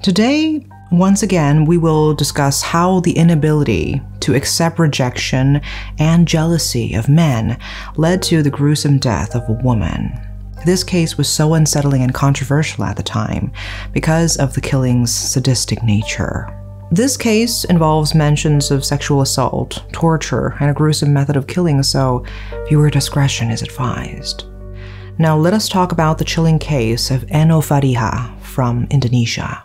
Today, once again, we will discuss how the inability to accept rejection and jealousy of men led to the gruesome death of a woman. This case was so unsettling and controversial at the time because of the killing's sadistic nature. This case involves mentions of sexual assault, torture, and a gruesome method of killing, so viewer discretion is advised. Now let us talk about the chilling case of Eno Farihah from Indonesia.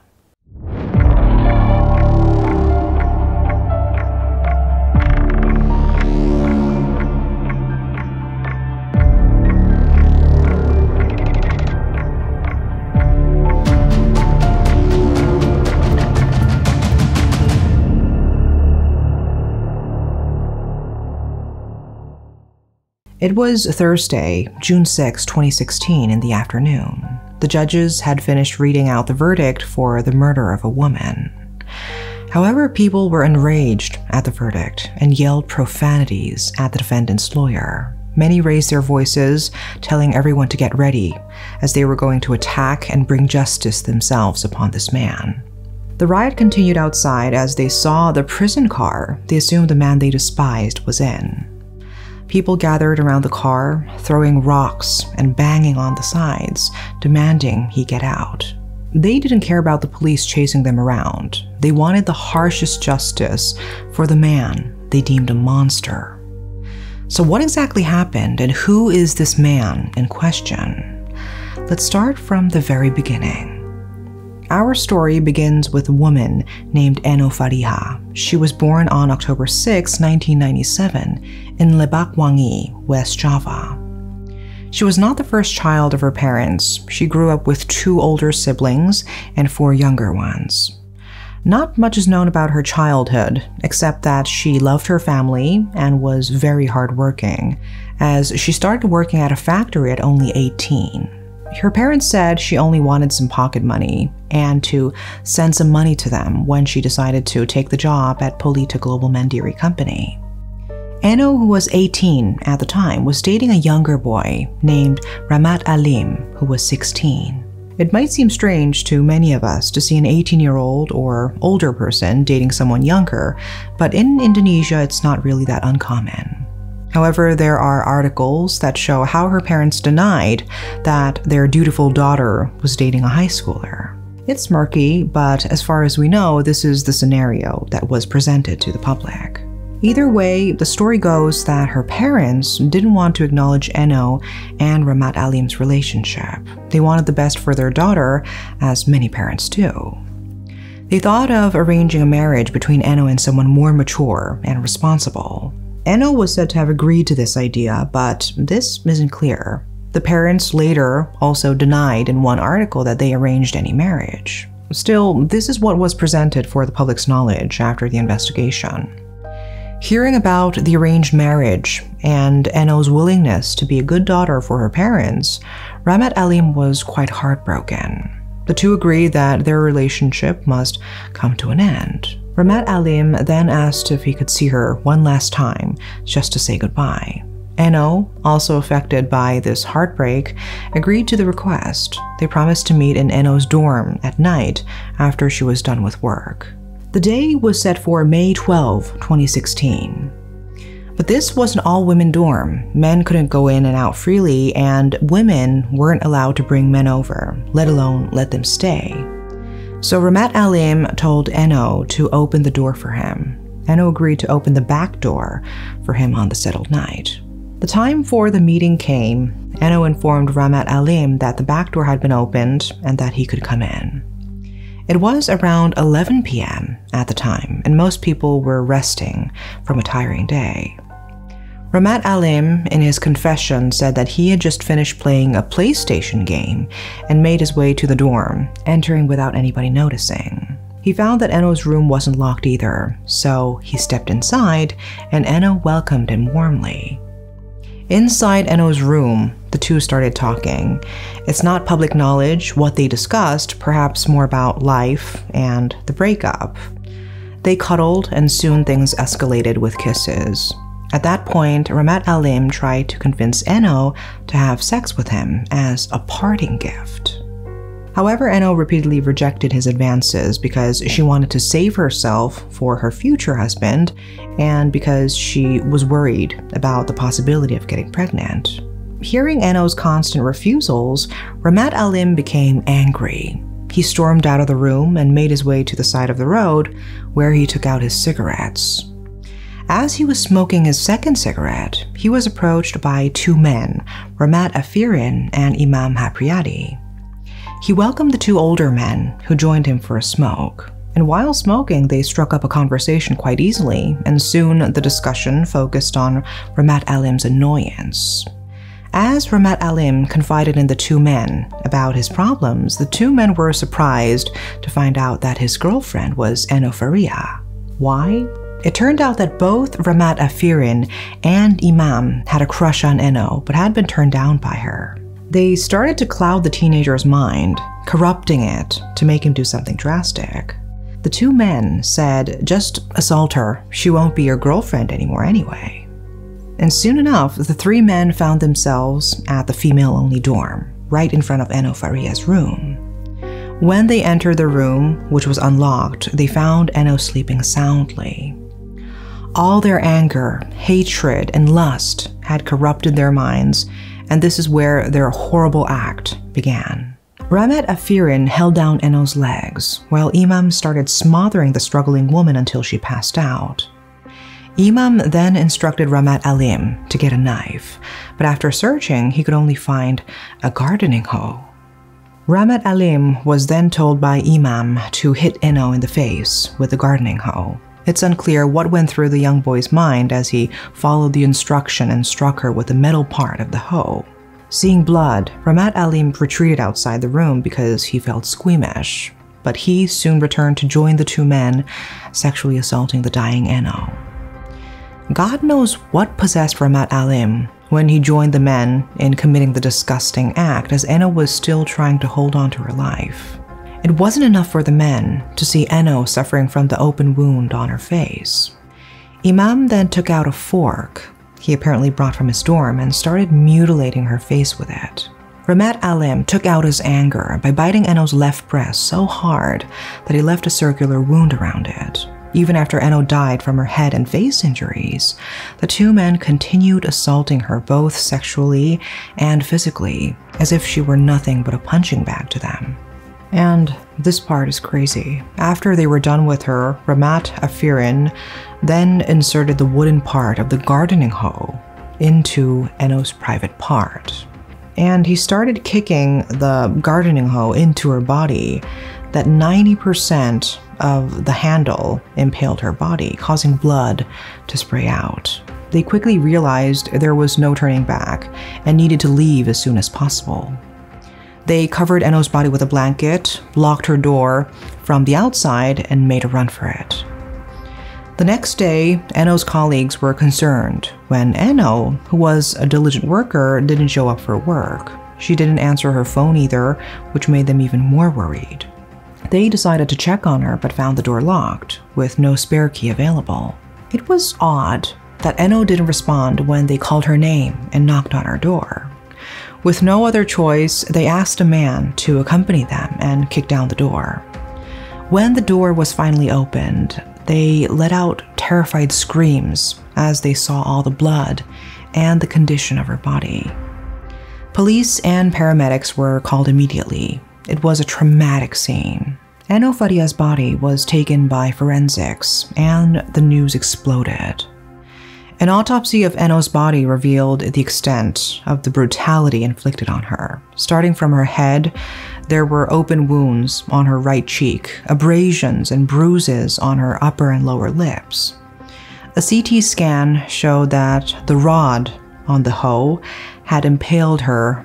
It was Thursday, June 6, 2016 in the afternoon. The judges had finished reading out the verdict for the murder of a woman. However, people were enraged at the verdict and yelled profanities at the defendant's lawyer. Many raised their voices, telling everyone to get ready, as they were going to attack and bring justice themselves upon this man. The riot continued outside as they saw the prison car they assumed the man they despised was in. People gathered around the car, throwing rocks and banging on the sides, demanding he get out. They didn't care about the police chasing them around. They wanted the harshest justice for the man they deemed a monster. So what exactly happened, and who is this man in question? Let's start from the very beginning. Our story begins with a woman named Eno Farihah. She was born on October 6, 1997 in Lebak Wangi, West Java. She was not the first child of her parents. She grew up with 2 older siblings and 4 younger ones. Not much is known about her childhood, except that she loved her family and was very hardworking, as she started working at a factory at only 18. Her parents said she only wanted some pocket money and to send some money to them when she decided to take the job at Polita Global Mandiri Company. Eno, who was 18 at the time, was dating a younger boy named Rahmat Alim, who was 16. It might seem strange to many of us to see an 18-year-old or older person dating someone younger, but in Indonesia, it's not really that uncommon. However, there are articles that show how her parents denied that their dutiful daughter was dating a high schooler. It's murky, but as far as we know, this is the scenario that was presented to the public. Either way, the story goes that her parents didn't want to acknowledge Eno and Rahmat Alim's relationship. They wanted the best for their daughter, as many parents do. They thought of arranging a marriage between Eno and someone more mature and responsible. Eno was said to have agreed to this idea, but this isn't clear. The parents later also denied in one article that they arranged any marriage. Still, this is what was presented for the public's knowledge after the investigation. Hearing about the arranged marriage and Eno's willingness to be a good daughter for her parents, Rahmat Alim was quite heartbroken. The two agreed that their relationship must come to an end. Rahmat Alim then asked if he could see her one last time, just to say goodbye. Eno, also affected by this heartbreak, agreed to the request. They promised to meet in Eno's dorm at night after she was done with work. The day was set for May 12, 2016. But this was an all-women dorm. Men couldn't go in and out freely, and women weren't allowed to bring men over, let alone let them stay. So Rahmat Alim told Eno to open the door for him. Eno agreed to open the back door for him on the settled night. The time for the meeting came. Eno informed Rahmat Alim that the back door had been opened and that he could come in. It was around 11 p.m. at the time, and most people were resting from a tiring day. Rahmat Alim, in his confession, said that he had just finished playing a PlayStation game and made his way to the dorm, entering without anybody noticing. He found that Eno's room wasn't locked either, so he stepped inside and Eno welcomed him warmly. Inside Eno's room, the two started talking. It's not public knowledge what they discussed, perhaps more about life and the breakup. They cuddled and soon things escalated with kisses. At that point, Rahmat Alim tried to convince Eno to have sex with him as a parting gift. However, Eno repeatedly rejected his advances because she wanted to save herself for her future husband and because she was worried about the possibility of getting pregnant. Hearing Eno's constant refusals, Ramat Alim became angry. He stormed out of the room and made his way to the side of the road where he took out his cigarettes. As he was smoking his second cigarette, he was approached by two men, Ramat Afirin and Imam Hapriyadi. He welcomed the two older men who joined him for a smoke. And while smoking, they struck up a conversation quite easily, and soon the discussion focused on Ramat Alim's annoyance. As Ramat Alim confided in the two men about his problems, the two men were surprised to find out that his girlfriend was Eno Farihah. Why? It turned out that both Ramat Afirin and Imam had a crush on Eno, but had been turned down by her. They started to cloud the teenager's mind, corrupting it to make him do something drastic. The two men said, "Just assault her, she won't be your girlfriend anymore anyway." And soon enough, the three men found themselves at the female-only dorm, right in front of Eno Farihah's room. When they entered the room, which was unlocked, they found Eno sleeping soundly. All their anger, hatred, and lust had corrupted their minds, and this is where their horrible act began. Ramat Afirin held down Eno's legs, while Imam started smothering the struggling woman until she passed out. Imam then instructed Ramat Alim to get a knife, but after searching, he could only find a gardening hoe. Ramat Alim was then told by Imam to hit Eno in the face with the gardening hoe. It's unclear what went through the young boy's mind as he followed the instruction and struck her with the metal part of the hoe. Seeing blood, Ramat Alim retreated outside the room because he felt squeamish, but he soon returned to join the two men, sexually assaulting the dying Eno. God knows what possessed Ramat Alim when he joined the men in committing the disgusting act, as Eno was still trying to hold on to her life. It wasn't enough for the men to see Eno suffering from the open wound on her face. Imam then took out a fork he apparently brought from his dorm and started mutilating her face with it. Ramat Alim took out his anger by biting Eno's left breast so hard that he left a circular wound around it. Even after Eno died from her head and face injuries, the two men continued assaulting her both sexually and physically, as if she were nothing but a punching bag to them. And this part is crazy. After they were done with her, Ramat Afirin then inserted the wooden part of the gardening hoe into Eno's private part. And he started kicking the gardening hoe into her body that 90% of the handle impaled her body, causing blood to spray out. They quickly realized there was no turning back and needed to leave as soon as possible. They covered Eno's body with a blanket, locked her door from the outside, and made a run for it. The next day, Eno's colleagues were concerned when Eno, who was a diligent worker, didn't show up for work. She didn't answer her phone either, which made them even more worried. They decided to check on her but found the door locked, with no spare key available. It was odd that Eno didn't respond when they called her name and knocked on her door. With no other choice, they asked a man to accompany them and kick down the door. When the door was finally opened, they let out terrified screams as they saw all the blood and the condition of her body. Police and paramedics were called immediately. It was a traumatic scene. Eno Farihah's body was taken by forensics, and the news exploded. An autopsy of Eno's body revealed the extent of the brutality inflicted on her. Starting from her head, there were open wounds on her right cheek, abrasions and bruises on her upper and lower lips. A CT scan showed that the rod on the hoe had impaled her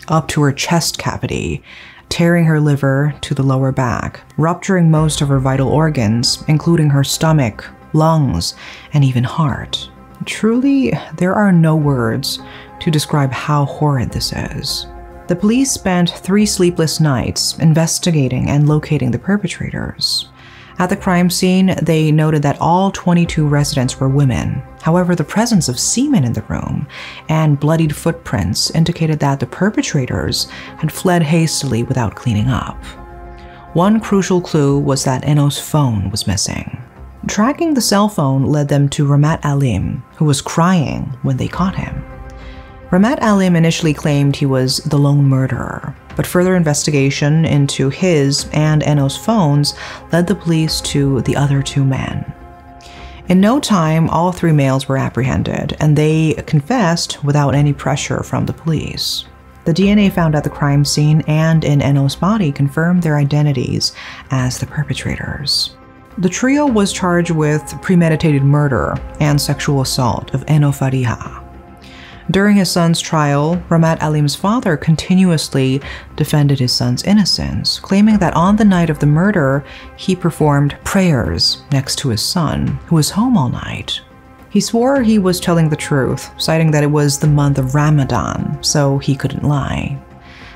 up to her chest cavity, tearing her liver to the lower back, rupturing most of her vital organs, including her stomach, lungs, and even heart. Truly, there are no words to describe how horrid this is. The police spent 3 sleepless nights investigating and locating the perpetrators. At the crime scene, they noted that all 22 residents were women. However, the presence of semen in the room and bloodied footprints indicated that the perpetrators had fled hastily without cleaning up. One crucial clue was that Eno's phone was missing. Tracking the cell phone led them to Ramat Alim, who was crying when they caught him. Ramat Alim initially claimed he was the lone murderer, but further investigation into his and Eno's phones led the police to the other two men. In no time, all three males were apprehended, and they confessed without any pressure from the police. The DNA found at the crime scene and in Eno's body confirmed their identities as the perpetrators. The trio was charged with premeditated murder and sexual assault of Eno Farihah. During his son's trial, Ramat Alim's father continuously defended his son's innocence, claiming that on the night of the murder, he performed prayers next to his son, who was home all night. He swore he was telling the truth, citing that it was the month of Ramadan, so he couldn't lie.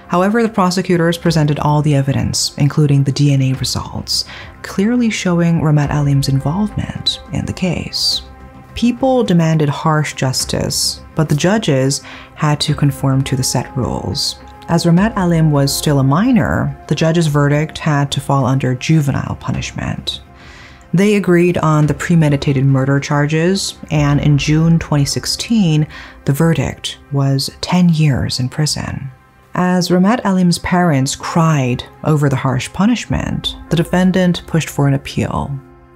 However, the prosecutors presented all the evidence, including the DNA results, clearly showing Ramat Alim's involvement in the case. People demanded harsh justice, but the judges had to conform to the set rules. As Ramat Alim was still a minor, the judge's verdict had to fall under juvenile punishment. They agreed on the premeditated murder charges, and in June 2016, the verdict was 10 years in prison. As Ramat Alim's parents cried over the harsh punishment, the defendant pushed for an appeal.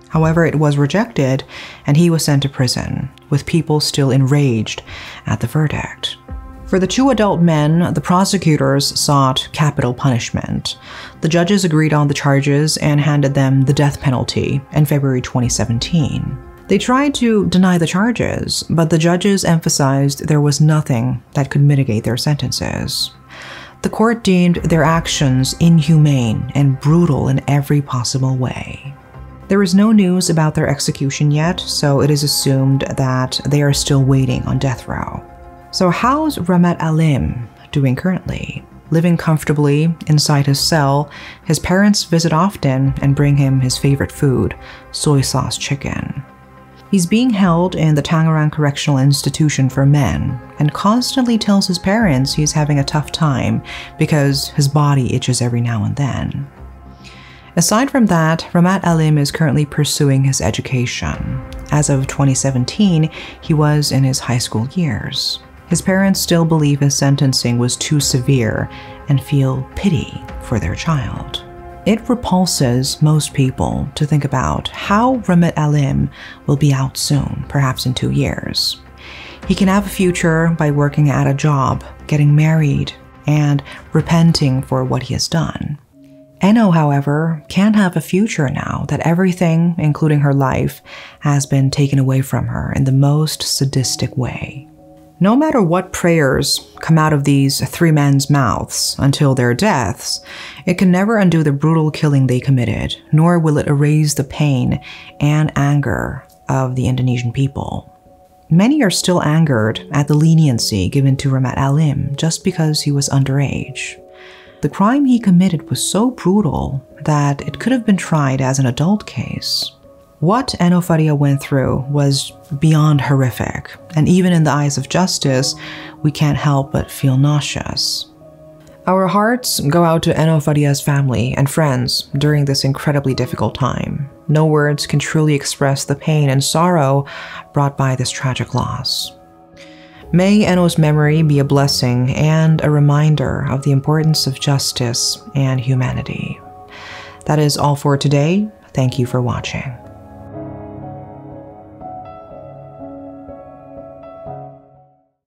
However, it was rejected, and he was sent to prison, with people still enraged at the verdict. For the two adult men, the prosecutors sought capital punishment. The judges agreed on the charges and handed them the death penalty in February 2017. They tried to deny the charges, but the judges emphasized there was nothing that could mitigate their sentences. The court deemed their actions inhumane and brutal in every possible way. There is no news about their execution yet, so it is assumed that they are still waiting on death row. So how's Ramat Alim doing currently? Living comfortably inside his cell, his parents visit often and bring him his favorite food, soy sauce chicken. He's being held in the Tangerang Correctional Institution for Men and constantly tells his parents he's having a tough time because his body itches every now and then. Aside from that, Ramat Alim is currently pursuing his education. As of 2017, he was in his high school years. His parents still believe his sentencing was too severe and feel pity for their child. It repulses most people to think about how Ramat Alim will be out soon, perhaps in 2 years. He can have a future by working at a job, getting married, and repenting for what he has done. Eno, however, can have a future now that everything, including her life, has been taken away from her in the most sadistic way. No matter what prayers come out of these three men's mouths until their deaths, it can never undo the brutal killing they committed, nor will it erase the pain and anger of the Indonesian people. Many are still angered at the leniency given to Ramat Alim just because he was underage. The crime he committed was so brutal that it could have been tried as an adult case. What Eno Farihah went through was beyond horrific, and even in the eyes of justice, we can't help but feel nauseous. Our hearts go out to Eno Farihah's family and friends during this incredibly difficult time. No words can truly express the pain and sorrow brought by this tragic loss. May Eno's memory be a blessing and a reminder of the importance of justice and humanity. That is all for today. Thank you for watching.